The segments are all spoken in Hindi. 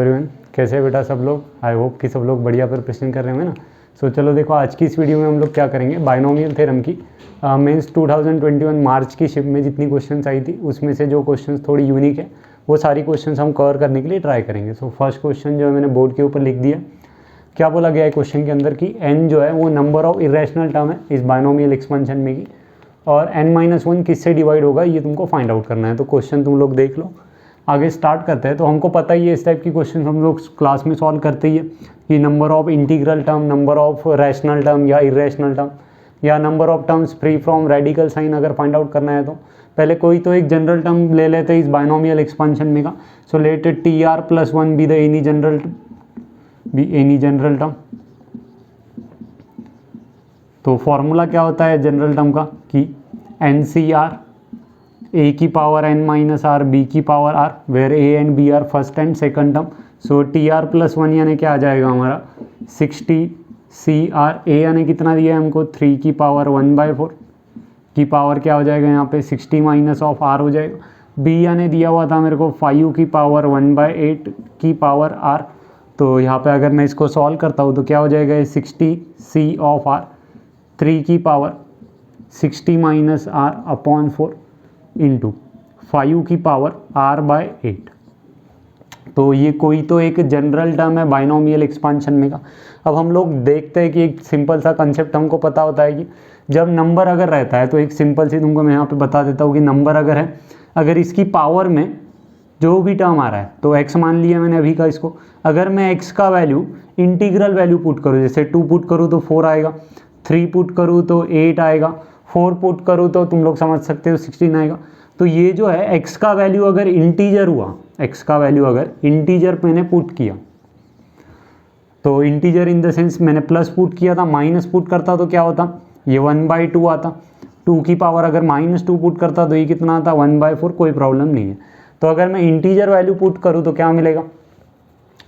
एवरीवन, कैसे है बेटा सब लोग। आई होप कि सब लोग बढ़िया प्रिपरेशन कर रहे होंगे ना। सो चलो देखो, आज की इस वीडियो में हम लोग क्या करेंगे, बाइनोमियल थ्योरम की मेंस 2021 मार्च की शिफ्ट में जितनी क्वेश्चंस आई थी उसमें से जो क्वेश्चंस थोड़ी यूनिक है वो सारी क्वेश्चंस हम कवर करने के लिए ट्राई करेंगे। सो फर्स्ट क्वेश्चन जो है मैंने बोर्ड के ऊपर लिख दिया। क्या बोला गया है क्वेश्चन के अंदर कि n जो है वो नंबर ऑफ इरेशनल टर्म है इस बाइनोमियल एक्सपेंशन में की, और n-1 किससे डिवाइड होगा ये तुमको फाइंड आउट करना है। तो क्वेश्चन तुम लोग देख लो, आगे स्टार्ट करते हैं। तो हमको पता ही है इस टाइप की क्वेश्चन हम लोग क्लास में सॉल्व करते ही है कि number of integral term, number of rational term या इरेशनल टर्म, या number of terms free from radical sign अगर फाइंड आउट करना है तो पहले कोई तो एक जनरल टर्म ले लेते हैं इस बाइनोमियल एक्सपेंशन में का। So let TR+1 be the any general term. तो फॉर्मूला क्या होता है जनरल टर्म का कि NCR a की पावर n-r b की power r, where a and b are first and second term. So TR+1 यानी क्या आ जाएगा हमारा 60CR। a यानी कितना दिया है हमको 3 की पावर 1/4 की पावर क्या हो जाएगा यहाँ पे 60 माइनस ऑफ r हो जाएगा। b यानी दिया हुआ था मेरे को 5 की पावर 1/8 की पावर r। तो यहाँ पे अगर मैं इसको सॉल्व करता हूँ तो क्या हो जाएगा 60C ऑफ r 3 की power 60 minus r upon 4 into 5 की पावर r/8। तो ये कोई तो एक जनरल टर्म है बाइनोमियल एक्सपेंशन में का। अब हम लोग देखते हैं कि एक सिंपल सा कंसेप्ट हमको पता होता है कि जब नंबर अगर रहता है तो एक सिंपल सी तुमको मैं यहाँ पे बता देता हूँ कि नंबर अगर है, अगर इसकी पावर में जो भी टर्म आ रहा है तो x मान लिया मैंने अभी का इसको, अगर मैं x का वैल्यू इंटीग्रल वैल्यू पुट करूँ, जैसे 2 पुट करूँ तो 4 आएगा, 3 पुट करूँ तो 8 आएगा, 4 पुट करूँ तो तुम लोग समझ सकते हो 16 आएगा। तो ये जो है x का वैल्यू अगर इंटीजर हुआ, x का वैल्यू अगर इंटीजर मैंने पुट किया, तो इंटीजर इन द सेंस मैंने प्लस पुट किया था, माइनस पुट करता तो क्या होता, ये 1/2 आता। 2 की पावर अगर -2 पुट करता तो ये कितना आता 1/4, कोई प्रॉब्लम नहीं है। तो अगर मैं इंटीजर वैल्यू पुट करूँ तो क्या मिलेगा,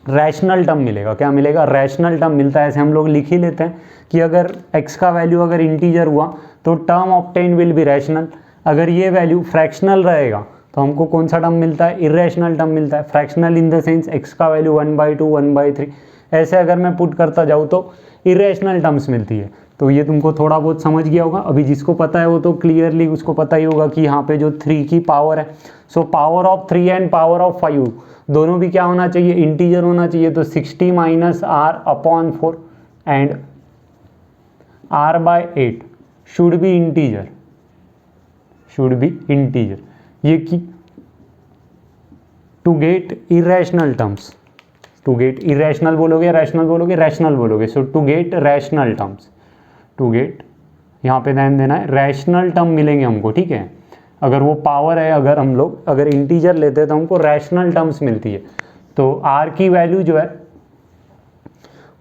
रैशनल टर्म मिलेगा। क्या मिलेगा, रैशनल टर्म मिलता है। ऐसे हम लोग लिख ही लेते हैं कि अगर x का वैल्यू अगर इंटीजर हुआ तो term obtain will be rational. अगर ये वैल्यू फ्रैक्शनल रहेगा तो हमको कौन सा टर्म मिलता है, इरेशनल टर्म मिलता है। Fractional in the sense x का वैल्यू 1/2, 1/3, ऐसे अगर मैं पुट करता जाऊँ तो इरेशनल टर्म्स मिलती है। तो ये तुमको थोड़ा बहुत समझ गया होगा। अभी जिसको पता है वो तो क्लियरली उसको पता ही होगा कि यहाँ पे जो 3 की पावर है, so power of 3 and power of 5 दोनों भी क्या होना चाहिए, इंटीजर होना चाहिए। तो 60 minus r upon 4 and r/8 should be integer, should be integer. ये की to get irrational terms, to get irrational बोलोगे, रैशनल बोलोगे, रैशनल बोलोगे। So to get rational terms, to get यहाँ पे ध्यान देना है, रैशनल टर्म मिलेंगे हमको, ठीक है। अगर वो पावर है, अगर हम लोग अगर इंटीजर लेते हैं तो हमको रैशनल टर्म्स मिलती है। तो r की वैल्यू जो है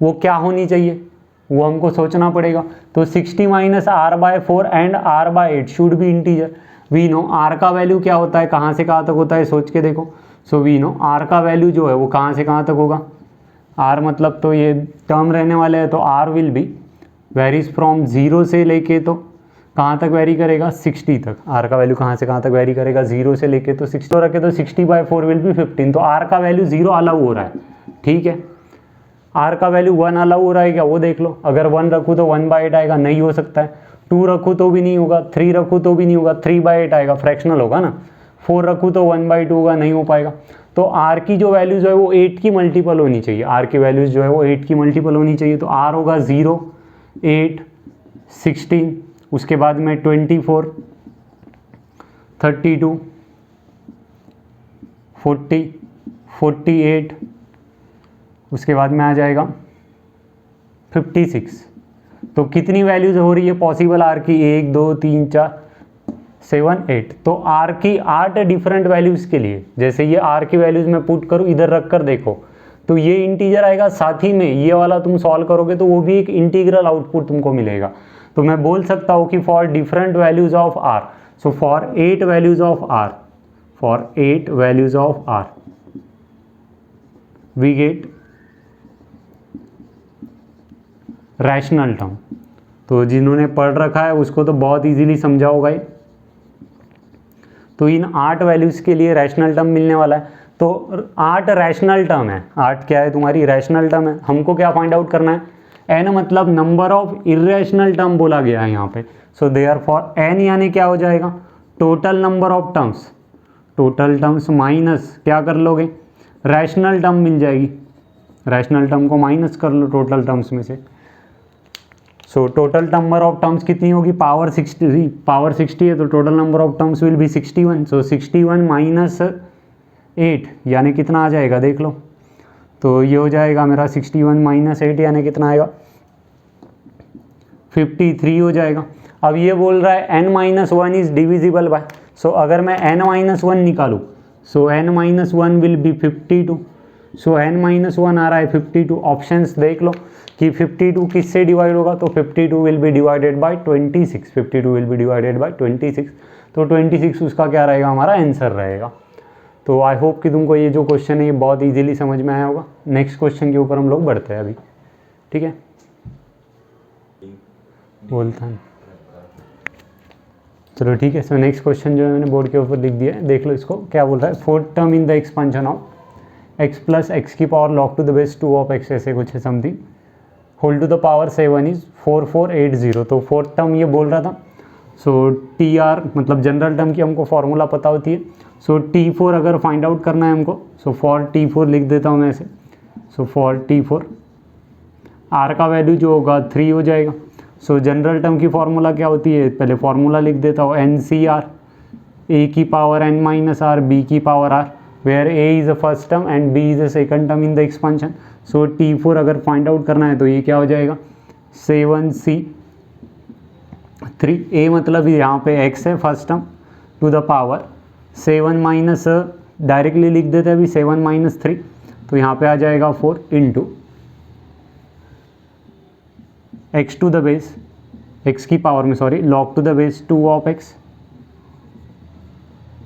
वो क्या होनी चाहिए वो हमको सोचना पड़ेगा। तो 60 minus r/4 and r/8 should be integer. We know r का वैल्यू क्या होता है, कहाँ से कहाँ तक होता है, सोच के देखो। सो वी नो r का वैल्यू जो है वो कहाँ से कहाँ तक होगा, r मतलब तो ये टर्म रहने वाले हैं, तो r will be varies from 0 से लेके तो कहाँ तक वेरी करेगा 60 तक। r का वैल्यू कहाँ से कहाँ तक वेरी करेगा, 0 से लेके तो 60 रखे तो 60/4 विल बी 15। तो r का वैल्यू 0 अलाउ हो रहा है, ठीक है। r का वैल्यू 1 अलाउ हो रहा है क्या वो देख लो। अगर 1 रखूँ तो 1/8 आएगा, नहीं हो सकता है। 2 रखूँ तो भी नहीं होगा, 3 रखूँ तो भी नहीं होगा, 3/8 आएगा, फ्रैक्शनल होगा ना। 4 रखूँ तो 1/2 होगा, नहीं हो पाएगा। तो r की जो वैल्यू जो है वो 8 की मल्टीपल होनी चाहिए, r की वैल्यूज जो है वो 8 की मल्टीपल होनी चाहिए। तो r होगा 0, 8, 16, उसके बाद में 24, 32, 40, 48, उसके बाद में आ जाएगा 56। तो कितनी वैल्यूज हो रही है पॉसिबल r की, 1, 2, 3, 4, 7, 8। तो r की 8 डिफरेंट वैल्यूज़ के लिए, जैसे ये r की वैल्यूज़ मैं पुट करूँ इधर रख कर देखो तो ये इंटीजर आएगा, साथ ही में ये वाला तुम सॉल्व करोगे तो वो भी एक इंटीग्रल आउटपुट तुमको मिलेगा। तो मैं बोल सकता हूँ कि for different values of r, so for 8 values of r, for 8 values of r we get rational term. तो जिन्होंने पढ़ रखा है उसको तो बहुत इजीली समझा होगा ये। तो इन 8 वैल्यूज़ के लिए रैशनल टर्म मिलने वाला है। तो तो 8 रैशनल टर्म है, 8 क्या है तुम्हारी रैशनल टर्म है। हमको क्या फाइंड आउट करना है, n मतलब नंबर ऑफ इरेशनल टर्म बोला गया है यहाँ पे। सो देयरफॉर n यानी क्या हो जाएगा, total number of terms, total terms minus क्या कर लोगे, रैशनल टर्म मिल जाएगी, रैशनल टर्म को माइनस कर लो टोटल टर्म्स में से। So total number of terms कितनी होगी, पावर 60 है तो total number of terms will be 61। So 61 minus 8 यानी कितना आ जाएगा देख लो, तो ये हो जाएगा मेरा 61 माइनस 8 यानी कितना आएगा 53 हो जाएगा। अब ये बोल रहा है n minus 1 is divisible by, so अगर मैं n माइनस 1 निकालूँ, so n minus 1 will be 52। So n minus 1 आ रहा है 52। ऑप्शंस देख लो कि 52 किससे डिवाइड होगा, तो 52 will be divided by 26, 52 will be divided by 26, तो 26 उसका क्या रहेगा, हमारा आंसर रहेगा। तो आई होप कि तुमको ये जो क्वेश्चन है ये बहुत इजीली समझ में आया होगा। नेक्स्ट क्वेश्चन के ऊपर हम लोग बढ़ते हैं अभी, ठीक है। बोलता है चलो ठीक है। सो नेक्स्ट क्वेश्चन जो है मैंने बोर्ड के ऊपर लिख दिया है, देख लो इसको क्या बोल रहा है। Fourth term in the expansion of x plus x की power log to the base 2 of x ऐसे कुछ है something, whole to the power 7 is 4480। तो फोर्थ टर्म ये बोल रहा था। सो टी आर मतलब जनरल टर्म की हमको फॉर्मूला पता होती है। सो T4 अगर फाइंड आउट करना है हमको, सो फॉर T4 लिख देता हूँ मैं ऐसे। सो फॉर T4 R का वैल्यू जो होगा 3 हो जाएगा। सो जनरल टर्म की फॉर्मूला क्या होती है, पहले फॉर्मूला लिख देता हूँ, NCR a की power n minus r b की power r, where a is a first term and b is a second term in the expansion. So T4 अगर फाइंड आउट करना है तो ये क्या हो जाएगा 7C3, a मतलब यहाँ पे x है first term, to the power 7 minus directly लिख देते हैं अभी 7 माइनस 3, तो यहाँ पे आ जाएगा 4 into x to the base, x की पावर में sorry log to the base 2 of x।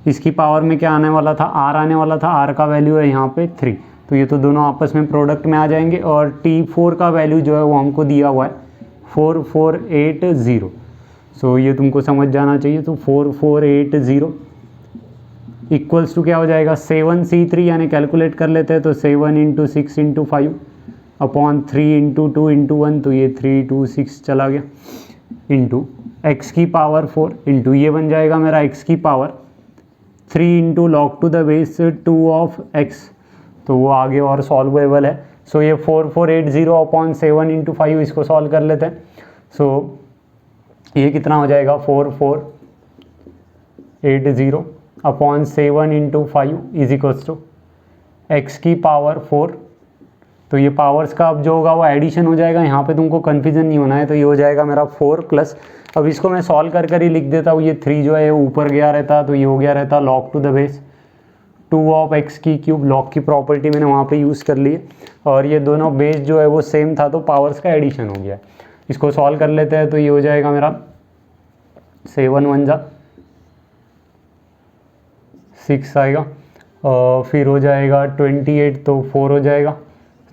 इसकी पावर में क्या आने वाला था, r आने वाला था, r का वैल्यू है यहाँ पे 3, तो ये तो दोनों आपस में प्रोडक्ट में आ जाएंगे। और T4 का वैल्यू जो है वो हमको दिया हुआ है 4480। सो ये तुमको समझ जाना चाहिए। तो 4480 इक्वल्स टू क्या हो जाएगा 7C3, यानी कैलकुलेट कर लेते हैं तो 7 into 6 into 5 upon 3 into 2 into 1, तो ये 3 2 6 चला गया, इंटू x की पावर 4 इंटू ये बन जाएगा मेरा x की power 3 into log to the base 2 of x, तो वो आगे और सॉल्वेबल है। सो ये 4480 अपॉन 7 इंटू 5 इसको सॉल्व कर लेते हैं। सो ये कितना हो जाएगा 4480 upon 7 into 5 is equals to x की पावर 4। तो ये पावर्स का अब जो होगा वो एडिशन हो जाएगा, यहाँ पे तुमको कन्फ्यूजन नहीं होना है। तो ये हो जाएगा मेरा 4 प्लस, अब इसको मैं सॉल्व कर ही लिख देता हूँ। ये 3 जो है ऊपर गया रहता, तो ये हो गया रहता log to the base 2 of x की क्यूब, लॉग की प्रॉपर्टी मैंने वहाँ पे यूज़ कर ली है। और ये दोनों बेस जो है वो सेम था, तो पावर्स का एडिशन हो गया। इसको सॉल्व कर लेते हैं तो ये हो जाएगा मेरा 7 1 जा 6 आएगा, और फिर हो जाएगा 28, तो 4 हो जाएगा,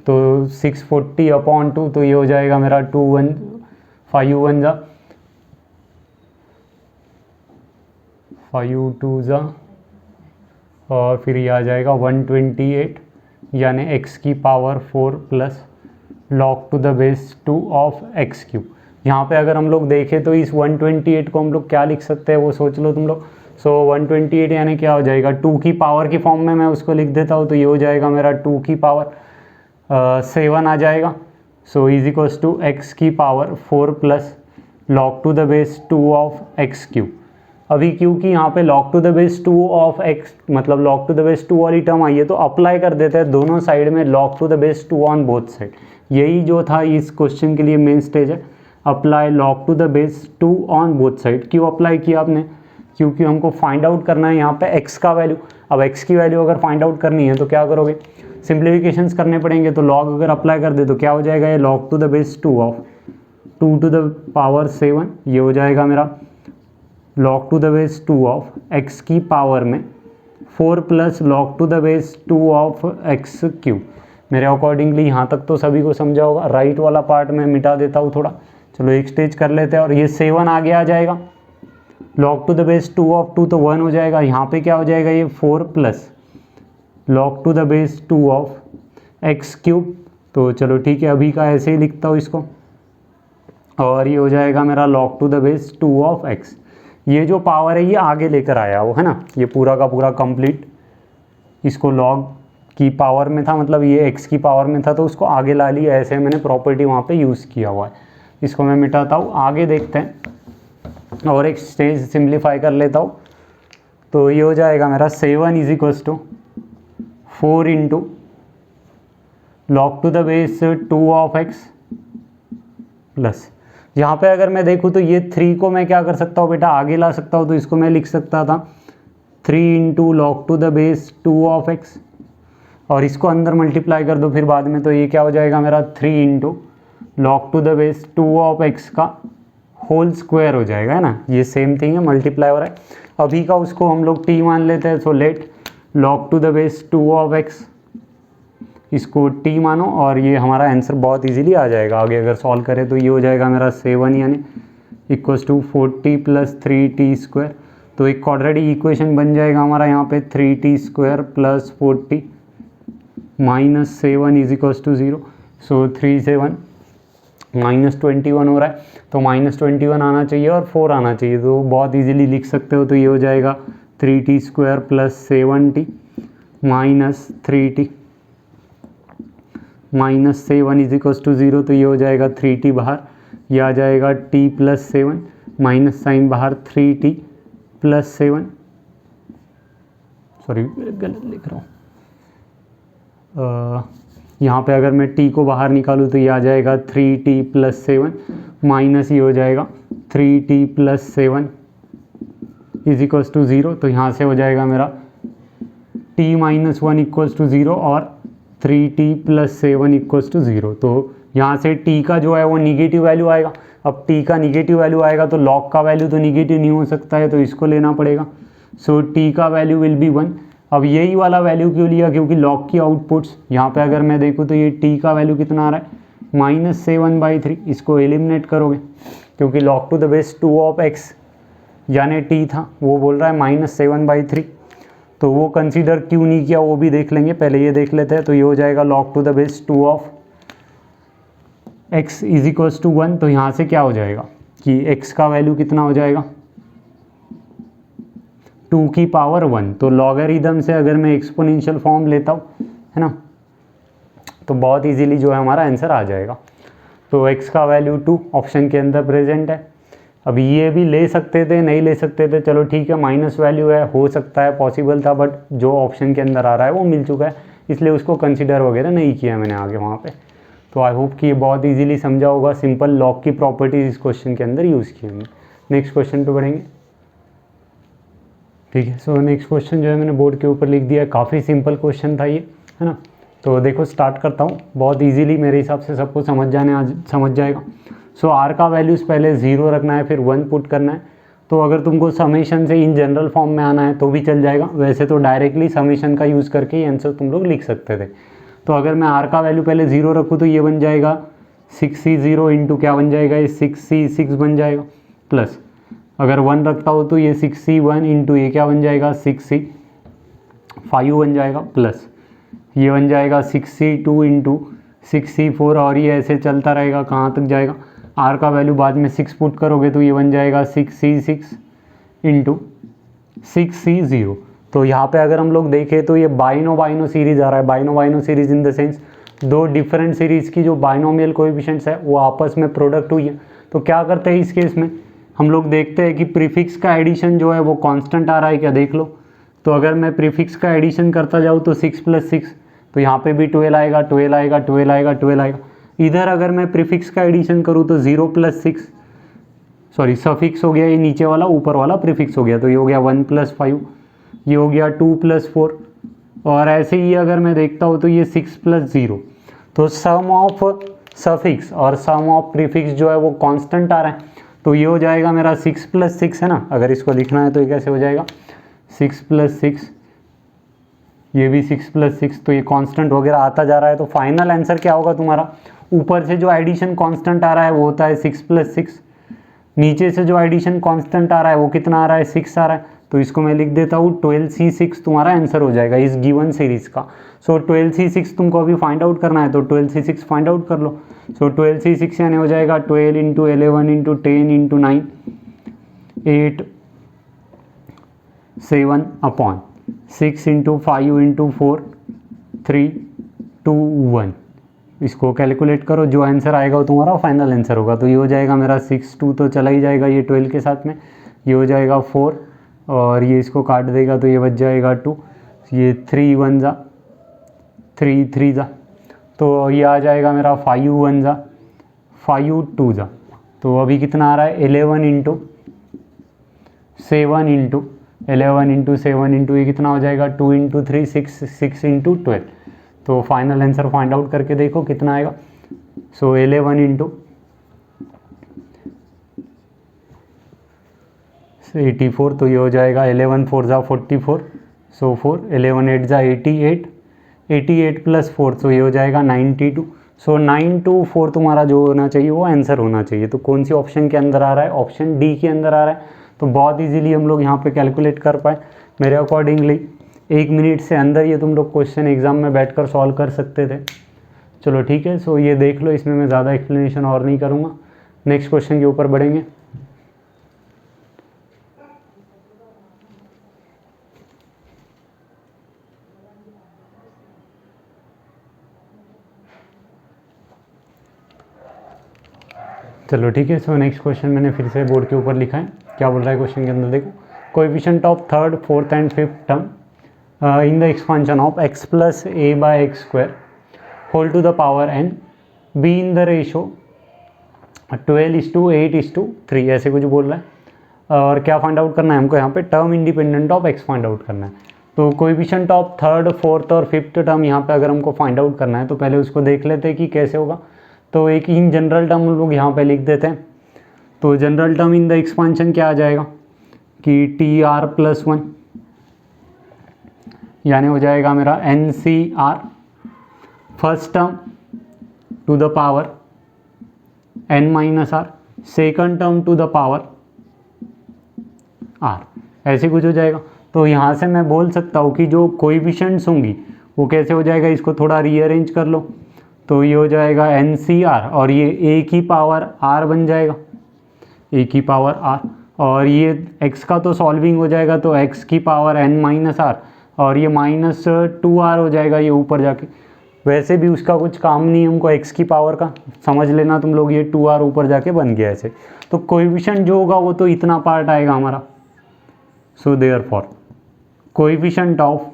तो 640 अपॉन 2, तो ये हो जाएगा मेरा 2 1 5 1 जा 5 2 जा, और फिर ये आ जाएगा 128, यानी x की power 4 plus log to the base 2 of x cube. यहाँ पे अगर हम लोग देखें तो इस 128 को हम लोग क्या लिख सकते हैं वो सोच लो तुम लोग। सो 128 यानी क्या हो जाएगा 2 की पावर की फॉर्म में मैं उसको लिख देता हूँ, तो ये हो जाएगा मेरा 2 की पावर 7 आ जाएगा। So is equals to x की power 4 plus log to the base 2 of x cube. अभी क्योंकि यहाँ पे log to the base 2 of x मतलब लॉग टू द बेस 2 वाली टर्म आई है, तो अप्लाई कर देते हैं दोनों साइड में log to the base 2 on both side. यही जो था इस क्वेश्चन के लिए मेन स्टेज है, apply log to the base 2 on both side. क्यों अप्लाई किया आपने, क्योंकि हमको फाइंड आउट करना है यहाँ पे x का वैल्यू। अब x की वैल्यू अगर फाइंड आउट करनी है तो क्या करोगे, सिंप्लीफिकेशंस करने पड़ेंगे। तो लॉग अगर अप्लाई कर दे तो क्या हो जाएगा, ये log to the base 2 of 2 to the power 7, ये हो जाएगा मेरा log to the base 2 of x की पावर में 4 plus log to the base 2 of x cube. मेरे अकॉर्डिंगली यहाँ तक तो सभी को समझा होगा। राइट वाला पार्ट में मिटा देता हूँ थोड़ा, चलो एक स्टेज कर लेते हैं। और ये 7 आगे आ जाएगा, log to the base 2 of 2 तो 1 हो जाएगा। यहाँ पे क्या हो जाएगा, ये 4 plus log to the base 2 of x cube. तो चलो ठीक है, अभी का ऐसे ही लिखता हूँ इसको, और ये हो जाएगा मेरा log to the base 2 of x. ये जो पावर है ये आगे लेकर आया वो है ना, ये पूरा का पूरा कंप्लीट इसको log की पावर में था, मतलब ये x की पावर में था तो उसको आगे ला लिया, ऐसे मैंने प्रॉपर्टी वहाँ पे यूज़ किया हुआ है। इसको मैं मिटाता हूँ, आगे देखते हैं और एक स्टेज सिंप्लीफाई कर लेता हूँ। तो ये हो जाएगा मेरा 7 is equals to 4 into log to the base 2 of x plus, यहाँ पे अगर मैं देखूँ तो ये 3 को मैं क्या कर सकता हूँ बेटा, आगे ला सकता हूँ। तो इसको मैं लिख सकता था 3 into log to the base 2 of x, और इसको अंदर मल्टीप्लाई कर दो फिर बाद में, तो ये क्या हो जाएगा मेरा 3 into log to the base 2 of x का होल स्क्वायर हो जाएगा, है ना। ये सेम थिंग है, मल्टीप्लाई हो रहा है। अभी का उसको हम लोग t मान लेते हैं, so let log to the base 2 of x, इसको t मानो, और ये हमारा आंसर बहुत इजीली आ जाएगा। आगे अगर सॉल्व करें तो ये हो जाएगा मेरा 7 यानी equals to 40 plus 3t square. तो एक क्वाड्रेटिक इक्वेशन बन जाएगा हमारा यहाँ पे 3t square plus 40 minus 7 is equals to 0। So 3 7 minus 21 हो रहा है, तो माइनस 21 आना चाहिए और 4 आना चाहिए, तो बहुत इजीली लिख सकते हो। तो ये हो जाएगा 3t square plus 7t minus 3t minus 7 is equals to 0। तो ये हो जाएगा 3t बाहर, ये आ जाएगा t प्लस 7 माइनस साइन बाहर 3t प्लस 7, सॉरी गलत लिख रहा हूँ। यहाँ पे अगर मैं t को बाहर निकालूँ तो ये आ जाएगा 3t प्लस 7 माइनस ये हो जाएगा 3t plus 7 is equals to 0। तो यहाँ से हो जाएगा मेरा t माइनस 1 इक्वल्स टू 0 और 3t प्लस 7 इक्वल्स टू 0। तो यहाँ से t का जो है वो निगेटिव वैल्यू आएगा। अब t का निगेटिव वैल्यू आएगा तो log का वैल्यू तो निगेटिव नहीं हो सकता है, तो इसको लेना पड़ेगा। सो t का वैल्यू विल बी 1। अब यही वाला वैल्यू क्यों लिया, क्योंकि log की आउटपुट्स यहाँ पे अगर मैं देखूँ तो ये t का वैल्यू कितना आ रहा है -7/3। इसको एलिमिनेट करोगे क्योंकि log to the base 2 of x यानी t था, वो बोल रहा है -7/3, तो वो कंसीडर क्यों नहीं किया वो भी देख लेंगे, पहले ये देख लेते हैं। तो ये हो जाएगा log to the base 2 of x is equals to 1। तो यहाँ से क्या हो जाएगा कि x का वैल्यू कितना हो जाएगा 2 की पावर 1। तो लॉगरिदम से अगर मैं एक्सपोनेंशियल फॉर्म लेता हूँ, है ना, तो बहुत इजीली जो है हमारा आंसर आ जाएगा। तो x का वैल्यू 2 ऑप्शन के अंदर प्रेजेंट है। अब ये भी ले सकते थे, नहीं ले सकते थे, चलो ठीक है, माइनस वैल्यू है, हो सकता है, पॉसिबल था, बट जो ऑप्शन के अंदर आ रहा है वो मिल चुका है, इसलिए उसको कंसिडर वगैरह नहीं किया मैंने आगे वहाँ पे। तो आई होप कि ये बहुत इजीली समझा होगा। सिंपल लॉग की प्रॉपर्टीज इस क्वेश्चन के अंदर यूज़ की हमने। नेक्स्ट क्वेश्चन पे बढ़ेंगे, ठीक है। सो नेक्स्ट क्वेश्चन जो है मैंने बोर्ड के ऊपर लिख दिया है, काफ़ी सिंपल क्वेश्चन था ये, है ना। तो देखो स्टार्ट करता हूँ, बहुत इजीली मेरे हिसाब से सबको समझ जाएगा। सो आर का वैल्यूज़ पहले 0 रखना है, फिर 1 पुट करना है। तो अगर तुमको समेशन से इन जनरल फॉर्म में आना है तो भी चल जाएगा, वैसे तो डायरेक्टली समेशन का यूज़ करके ही आंसर तुम लोग लिख सकते थे। तो अगर मैं आर का वैल्यू पहले 0 रखूँ तो ये बन जाएगा 6c0 इंटू क्या बन जाएगा, ये 6c6 बन जाएगा, प्लस अगर 1 रखता हो तो ये 6c1 इंटू ये क्या बन जाएगा 6c5 बन जाएगा, प्लस ये बन जाएगा 6c2 इंटू 6c4, और ये ऐसे चलता रहेगा, कहाँ तक जाएगा। आर का वैल्यू बाद में 6 पुट करोगे तो ये बन जाएगा 6c6 इंटू 6c0। तो यहाँ पे अगर हम लोग देखें तो ये बाइनो सीरीज आ रहा है। बाइनो सीरीज इन द सेंस दो डिफरेंट सीरीज़ की जो बाइनोमियल कोएफिशिएंट्स है वो आपस में प्रोडक्ट हुई है। तो क्या करते हैं इस केस में, हम लोग देखते हैं कि प्रीफिक्स का एडिशन जो है वो कांस्टेंट आ रहा है क्या, देख लो। तो अगर मैं प्रीफिक्स का एडिशन करता जाऊँ तो 6 + 6, तो यहाँ पे भी 12 आएगा, 12 आएगा, 12 आएगा, 12 आएगा। इधर अगर मैं प्रीफिक्स का एडिशन करूँ तो 0 + 6, सॉरी सफिक्स हो गया, ये नीचे वाला, ऊपर वाला प्रीफिक्स हो गया, तो ये हो गया 1 + 5, ये हो गया 2 + 4, और ऐसे ही अगर मैं देखता हूँ तो ये 6 + 0। तो सम ऑफ सफिक्स और सम ऑफ प्रीफिक्स जो है वो कांस्टेंट आ रहा है, तो ये हो जाएगा मेरा 6 + 6, है ना। अगर इसको लिखना है तो ये कैसे हो जाएगा 6 + 6, ये भी 6 + 6, तो ये कांस्टेंट वगैरह आता जा रहा है। तो फाइनल आंसर क्या होगा तुम्हारा, ऊपर से जो एडिशन कांस्टेंट आ रहा है वो होता है 6 + 6, नीचे से जो एडिशन कांस्टेंट आ रहा है वो कितना आ रहा है 6 आ रहा है, तो इसको मैं लिख देता हूँ 12C6 तुम्हारा आंसर हो जाएगा इस गिवन सीरीज़ का। सो 12C6 तुमको अभी फाइंड आउट करना है तो 12C6 फाइंड आउट कर लो। सो 12C6 यानी हो जाएगा 12 into 11 into 10 into 9 8 7 upon 6 into 5 into 4 3 2 1। इसको कैलकुलेट करो, जो आंसर आएगा वो तुम्हारा फाइनल आंसर होगा। तो ये हो जाएगा मेरा 6 2 तो चला ही जाएगा ये 12 के साथ में, ये हो जाएगा 4 और ये इसको काट देगा तो ये बच जाएगा 2, ये 3 1 जा 3 3 जा, तो ये आ जाएगा मेरा 5 1 जा 5 2 जा। तो अभी कितना आ रहा है 11 इंटू 7 इंटू 11 इंटू 7 इंटू ये कितना हो जाएगा 2 इंटू 3 6 6 इंटू 12। तो फाइनल आंसर फाइंड आउट करके देखो कितना आएगा। सो 11 इंटू 84 तो ये हो जाएगा 11 4 जा 44, सो 4 11 8 जा 88 88 प्लस 4 तो ये हो जाएगा 92। सो 924 तुम्हारा जो होना चाहिए वो आंसर होना चाहिए। तो कौन सी ऑप्शन के अंदर आ रहा है, ऑप्शन डी के अंदर आ रहा है। तो बहुत इजीली हम लोग यहाँ पे कैलकुलेट कर पाए। मेरे अकॉर्डिंगली 1 मिनट से अंदर ये तुम लोग क्वेश्चन एग्जाम में बैठकर सॉल्व कर सकते थे। चलो ठीक है, सो ये देख लो, इसमें मैं ज़्यादा एक्सप्लेनेशन और नहीं करूँगा। नेक्स्ट क्वेश्चन के ऊपर बढ़ेंगे। चलो ठीक है, सो नेक्स्ट क्वेश्चन मैंने फिर से बोर्ड के ऊपर लिखा है। क्या बोल रहा है क्वेश्चन के अंदर, देखो। Coefficient of third fourth and fifth term in the expansion of x plus a by x square whole to the power n be in the ratio 12:8:3 ऐसे कुछ बोल रहा है। और क्या फाइंड आउट करना है हमको यहाँ पे, term independent of x find out करना है। तो कोएफिशिएंट ऑफ थर्ड फोर्थ और फिफ्थ टर्म यहाँ पे अगर हमको फाइंड आउट करना है तो पहले उसको देख लेते हैं कि कैसे होगा। तो एक इन जनरल टर्म हम लोग यहाँ पे लिख देते हैं। तो general term in the expansion क्या आ जाएगा कि TR+1 यानी हो जाएगा मेरा NCR first term to the power n-r, second term to the power r, ऐसे कुछ हो जाएगा। तो यहाँ से मैं बोल सकता हूँ कि जो कोएफिशिएंट्स होंगी वो कैसे हो जाएगा, इसको थोड़ा रीअरेंज कर लो। तो ये हो जाएगा NCR और ये a की पावर r बन जाएगा, a की पावर r, और ये x का तो सॉल्विंग हो जाएगा तो x की पावर n-r और ये -2r हो जाएगा ये ऊपर जाके। वैसे भी उसका कुछ काम नहीं हमको x की पावर का, समझ लेना तुम लोग, ये 2r ऊपर जाके बन गया ऐसे। तो कोएफिशिएंट जो होगा वो तो इतना पार्ट आएगा हमारा। So therefore coefficient of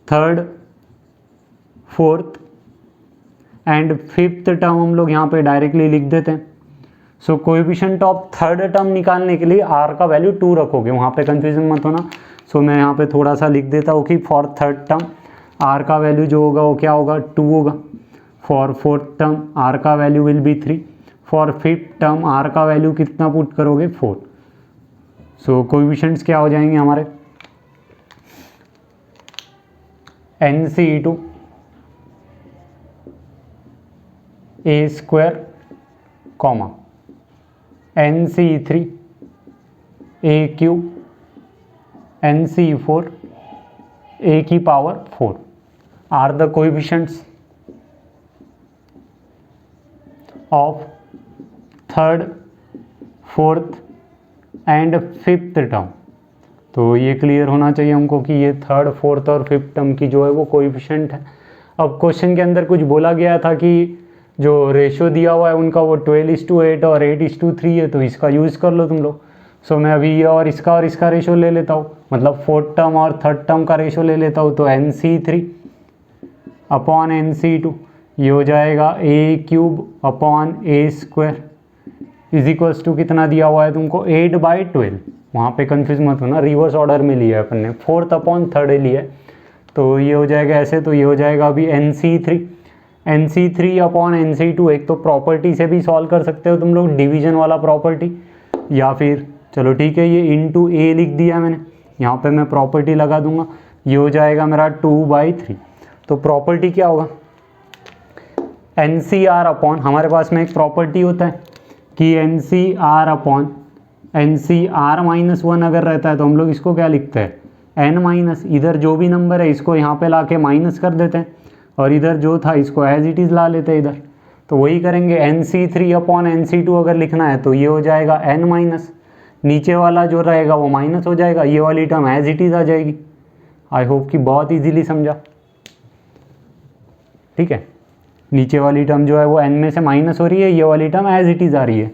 third fourth and fifth term हम लोग यहाँ पे डायरेक्टली लिख देते हैं। सो कोएफिशिएंट ऑफ थर्ड टर्म निकालने के लिए r का वैल्यू 2 रखोगे, वहाँ पे कंफ्यूजन मत होना। सो मैं यहाँ पे थोड़ा सा लिख देता हूँ कि फॉर थर्ड टर्म r का वैल्यू जो होगा वो क्या होगा 2 होगा। फॉर फोर्थ टर्म r का value will be 3। For fifth term r का वैल्यू कितना पुट करोगे 4। सो कोएफिशिएंट्स क्या हो जाएंगे हमारे NC a square comma NC3 a cube NC4 a की power 4 are the coefficients of third fourth and fifth term. तो ये क्लियर होना चाहिए हमको कि ये थर्ड फोर्थ और फिफ्थ टर्म की जो है वो कोएफिशिएंट है। अब क्वेश्चन के अंदर कुछ बोला गया था कि जो रेशो दिया हुआ है उनका वो 12:8 और 8:3 है, तो इसका यूज़ कर लो तुम लोग। सो मैं अभी ये और इसका रेशो ले लेता हूँ, मतलब फोर्थ टर्म और थर्ड टर्म का रेशो ले लेता हूँ। तो NC3 अपॉन NC2 ये हो जाएगा a cube upon a square is equals to कितना दिया हुआ है तुमको 8/12। वहाँ पे कंफ्यूज मत होना, रिवर्स ऑर्डर में लिया है अपन ने, फोर्थ अपॉन थर्ड लिया है। तो ये हो जाएगा ऐसे, तो ये हो जाएगा अभी NC3 अपॉन NC2। एक तो प्रॉपर्टी से भी सॉल्व कर सकते हो तुम लोग, डिवीजन वाला प्रॉपर्टी, या फिर चलो ठीक है ये इंटू a लिख दिया मैंने, यहाँ पे मैं प्रॉपर्टी लगा दूंगा। ये हो जाएगा मेरा 2/3। तो प्रॉपर्टी क्या होगा NCR अपॉन, हमारे पास में एक प्रॉपर्टी होता है कि NCR upon N C R minus one अगर रहता है तो हम लोग इसको क्या लिखते हैं एन माइनस, इधर जो भी नंबर है इसको यहाँ पे ला के माइनस कर देते हैं और इधर जो था इसको एज इट इज़ ला लेते हैं इधर। तो वही करेंगे, N C three upon N C two अगर लिखना है तो ये हो जाएगा एन माइनस, नीचे वाला जो रहेगा वो माइनस हो जाएगा, ये वाली टर्म एज इट इज़ आ जाएगी। आई होप कि बहुत इजीली समझा। ठीक है, नीचे वाली टर्म जो है वो n में से माइनस हो रही है, ये वाली टर्म एज इट इज़ आ रही है,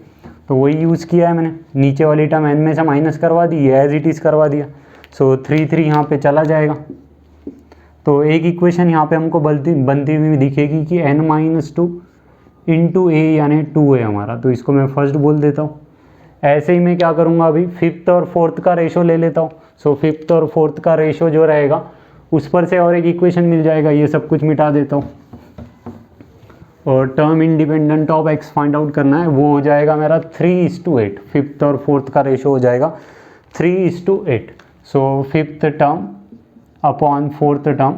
तो वही यूज़ किया है मैंने, नीचे वाली टर्म n में से माइनस करवा दी, ये एज इट इज़ करवा दिया। सो 3 यहाँ पे चला जाएगा। तो एक इक्वेशन यहाँ पे हमको बनती हुई दिखेगी कि n माइनस टू इंटू ए यानी 2 है हमारा, तो इसको मैं फर्स्ट बोल देता हूँ। ऐसे ही मैं क्या करूँगा, अभी फिफ्थ और फोर्थ का रेशो ले लेता हूँ। सो फिफ्थ और फोर्थ का रेशो जो रहेगा उस पर से और एक इक्वेशन मिल जाएगा, ये सब कुछ मिटा देता हूँ और term independent of x find out करना है, वो हो जाएगा मेरा 3:8। फिफ्थ और फोर्थ का रेशो हो जाएगा 3:8। So fifth term upon fourth term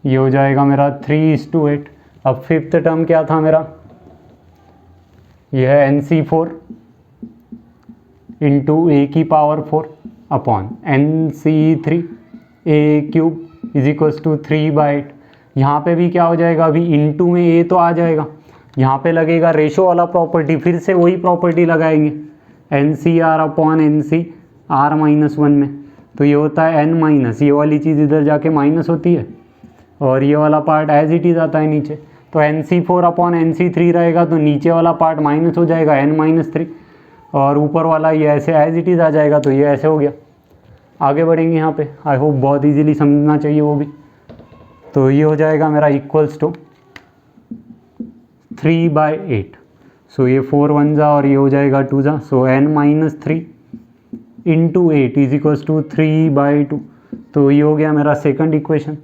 ये हो जाएगा मेरा 3:8। अब फिफ्थ टर्म क्या था मेरा, यह है NC4 इंटू ए की power 4 upon NC3 A cube is equals to 3/8। यहाँ पे भी क्या हो जाएगा, अभी इनटू में ए तो आ जाएगा, यहाँ पे लगेगा रेशो वाला प्रॉपर्टी, फिर से वही प्रॉपर्टी लगाएंगे NCR upon NCR minus one में, तो ये होता है n माइनस, ये वाली चीज़ इधर जाके माइनस होती है और ये वाला पार्ट एज इट इज़ आता है नीचे। तो NC4 अपॉन NC3 रहेगा तो नीचे वाला पार्ट माइनस हो जाएगा n-3 और ऊपर वाला ये ऐसे एज इट इज़ आ जाएगा, तो ये ऐसे हो गया। आगे बढ़ेंगे यहाँ पे, आई होप बहुत इजीली समझना चाहिए वो भी। तो ये हो जाएगा मेरा इक्वल्स टू 3/8। सो ये 4 1 जा और ये हो जाएगा 2 जा, so n-3 into 8 is equals to 3/2। तो ये हो गया मेरा सेकंड इक्वेशन।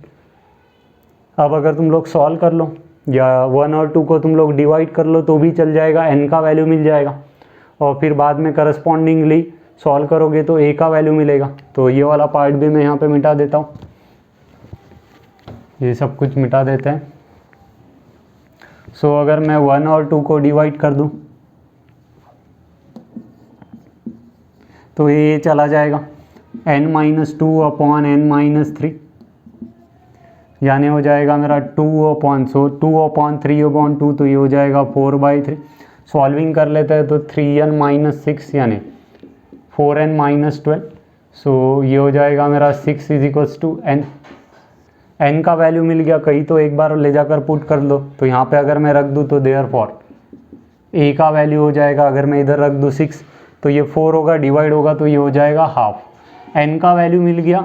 अब अगर तुम लोग सॉल्व कर लो या 1 और 2 को तुम लोग डिवाइड कर लो तो भी चल जाएगा, n का वैल्यू मिल जाएगा और फिर बाद में करस्पॉन्डिंगली सॉल्व करोगे तो a का वैल्यू मिलेगा। तो ये वाला पार्ट भी मैं यहाँ पे मिटा देता हूँ, ये सब कुछ मिटा देते हैं। सो अगर मैं 1 और 2 को डिवाइड कर दूँ तो ये चला जाएगा n-2 अपॉन n-3 यानी हो जाएगा मेरा 2 अपॉन 3/2, तो ये हो जाएगा 4/3। सॉल्विंग कर लेते हैं तो 3n-6 यानी 4n-12। सो ये हो जाएगा मेरा 6 इज इक्वल्स टू n का वैल्यू मिल गया, कहीं तो एक बार ले जाकर पुट कर दो। तो यहाँ पे अगर मैं रख दूँ तो देयरफॉर a का वैल्यू हो जाएगा, अगर मैं इधर रख दूँ 6 तो ये 4 होगा, डिवाइड होगा तो ये हो जाएगा हाफ। n का वैल्यू मिल गया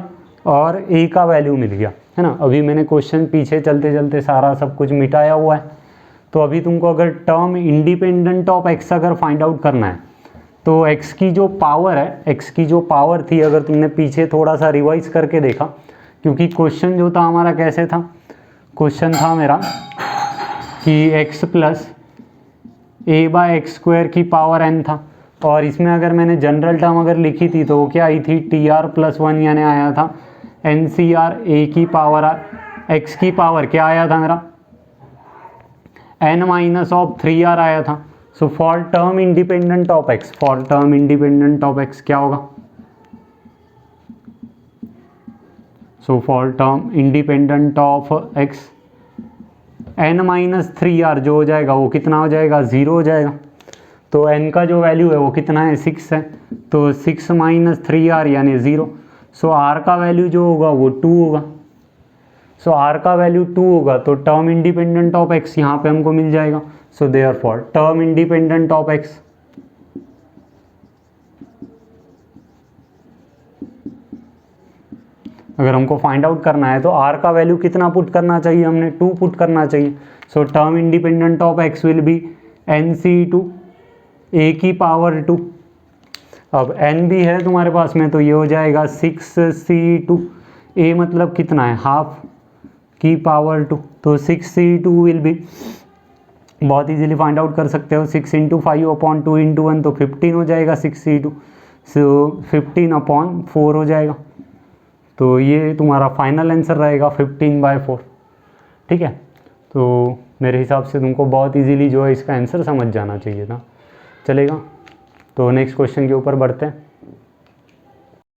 और a का वैल्यू मिल गया, है ना। अभी मैंने क्वेश्चन पीछे चलते चलते सारा सब कुछ मिटाया हुआ है। तो अभी तुमको अगर टर्म इंडिपेंडेंट ऑफ x अगर फाइंड आउट करना है तो x की जो पावर है, x की जो पावर थी, अगर तुमने पीछे थोड़ा सा रिवाइज करके देखा, क्योंकि क्वेश्चन जो था हमारा कैसे था, क्वेश्चन था मेरा कि x प्लस a/x² की पावर n था और इसमें अगर मैंने जनरल टर्म अगर लिखी थी तो वो क्या आई थी, tr+1 यानी आया था NCR a की पावर x की पावर क्या आया था मेरा n-3r आया था। So for term independent of x, for term independent of x क्या होगा, so for term independent of x n-3r जो हो जाएगा वो कितना हो जाएगा, 0 हो जाएगा। तो n का जो वैल्यू है वो कितना है, 6 है, तो 6-3r यानी 0। सो r का वैल्यू जो होगा वो 2 होगा। सो r का वैल्यू 2 होगा तो टर्म इंडिपेंडेंट ऑफ x यहाँ पे हमको मिल जाएगा। So therefore term independent of x अगर हमको फाइंड आउट करना है तो r का वैल्यू कितना पुट करना चाहिए, हमने 2 पुट करना चाहिए। So term independent of x will be NC2 a की पावर 2। अब n भी है तुम्हारे पास में तो ये हो जाएगा 6c2, a मतलब कितना है, हाफ की पावर 2, तो 6c2 विल बी, बहुत इजीली फाइंड आउट कर सकते हो, 6 × 5/2 × 1 तो 15 हो जाएगा 6c2। सो 15/4 हो जाएगा, तो ये तुम्हारा फाइनल आंसर रहेगा 15/4। ठीक है, तो मेरे हिसाब से तुमको बहुत इजीली जो है इसका आंसर समझ जाना चाहिए था, चलेगा। तो नेक्स्ट क्वेश्चन के ऊपर बढ़ते हैं।